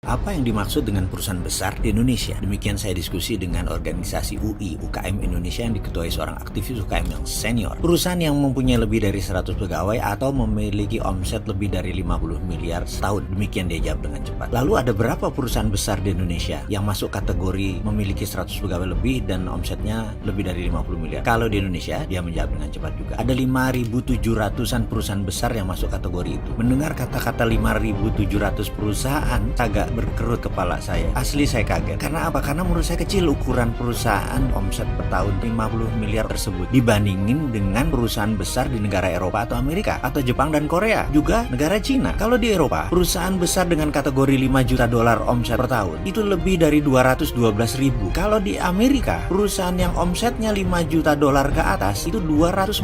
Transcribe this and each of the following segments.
Apa yang dimaksud dengan perusahaan besar di Indonesia? Demikian saya diskusi dengan organisasi UI, UKM Indonesia yang diketuai seorang aktivis UKM yang senior. Perusahaan yang mempunyai lebih dari 100 pegawai atau memiliki omset lebih dari 50 miliar setahun. Demikian dia jawab dengan cepat. Lalu ada berapa perusahaan besar di Indonesia yang masuk kategori memiliki 100 pegawai lebih dan omsetnya lebih dari 50 miliar? Kalau di Indonesia, dia menjawab dengan cepat juga. Ada 5.700-an perusahaan besar yang masuk kategori itu. Mendengar kata-kata 5.700 perusahaan, agak berkerut kepala saya. Asli saya kaget. Karena apa? Karena menurut saya kecil ukuran perusahaan omset per tahun 50 miliar tersebut dibandingin dengan perusahaan besar di negara Eropa atau Amerika atau Jepang dan Korea, juga negara Cina. Kalau di Eropa, perusahaan besar dengan kategori 5 juta dolar omset per tahun itu lebih dari 212 ribu. Kalau di Amerika, perusahaan yang omsetnya 5 juta dolar ke atas itu 245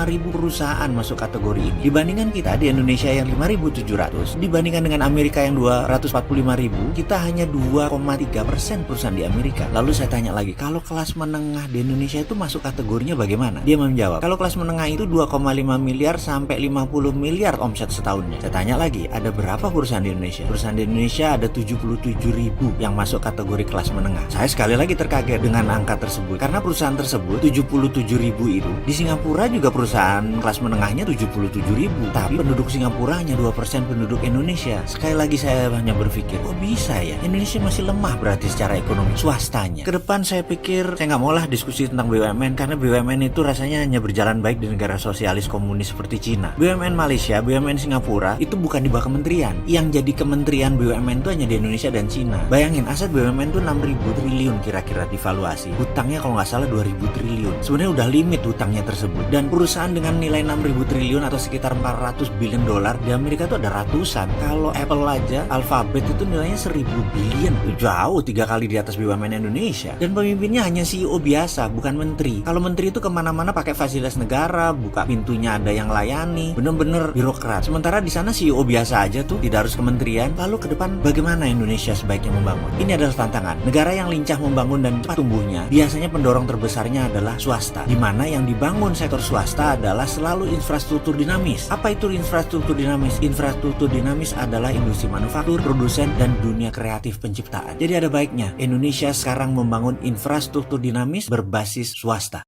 ribu perusahaan masuk kategori ini. Dibandingkan kita di Indonesia yang 5.700, dibandingkan dengan Amerika yang 245 ribu, kita hanya 2,3% perusahaan di Amerika. Lalu saya tanya lagi, kalau kelas menengah di Indonesia itu masuk kategorinya bagaimana? Dia menjawab, kalau kelas menengah itu 2,5 miliar sampai 50 miliar omset setahunnya. Saya tanya lagi, ada berapa perusahaan di Indonesia? Perusahaan di Indonesia ada 77 ribu yang masuk kategori kelas menengah. Saya sekali lagi terkaget dengan angka tersebut, karena perusahaan tersebut 77 ribu itu di Singapura juga perusahaan kelas menengahnya 77 ribu, tapi penduduk Singapura hanya 2% penduduk Indonesia. Sekali lagi saya hanya berpikir, kok bisa ya? Indonesia masih lemah berarti secara ekonomi swastanya. Kedepan saya pikir saya nggak mau lah diskusi tentang BUMN, karena BUMN itu rasanya hanya berjalan baik di negara sosialis komunis seperti Cina. BUMN Malaysia, BUMN Singapura itu bukan di bawah kementerian. Yang jadi kementerian BUMN itu hanya di Indonesia dan Cina. Bayangin, aset BUMN itu 6.000 triliun kira-kira divaluasi. Hutangnya kalau nggak salah 2.000 triliun. Sebenarnya udah limit hutangnya tersebut. Dan perusahaan dengan nilai 6.000 triliun atau sekitar 400 billion dolar di Amerika itu ada ratusan. Kalau Apple aja, Alphabet itu nilainya 1.000 billion. Jauh 3 kali di atas BUMN Indonesia. Dan pemimpinnya hanya CEO biasa, bukan menteri. Kalau menteri itu kemana-mana pakai fasilitas negara, buka pintunya ada yang layani, bener-bener birokrat. Sementara di sana CEO biasa aja tuh, tidak harus kementerian. Lalu ke depan bagaimana Indonesia sebaiknya membangun? Ini adalah tantangan. Negara yang lincah membangun dan cepat tumbuhnya, biasanya pendorong terbesarnya adalah swasta. Di mana yang dibangun sektor swasta adalah selalu infrastruktur dinamis. Apa itu infrastruktur dinamis? Infrastruktur dinamis adalah industri manufaktur, produsen, dan dunia kreatif penciptaan. Jadi ada baiknya Indonesia sekarang membangun infrastruktur dinamis berbasis swasta.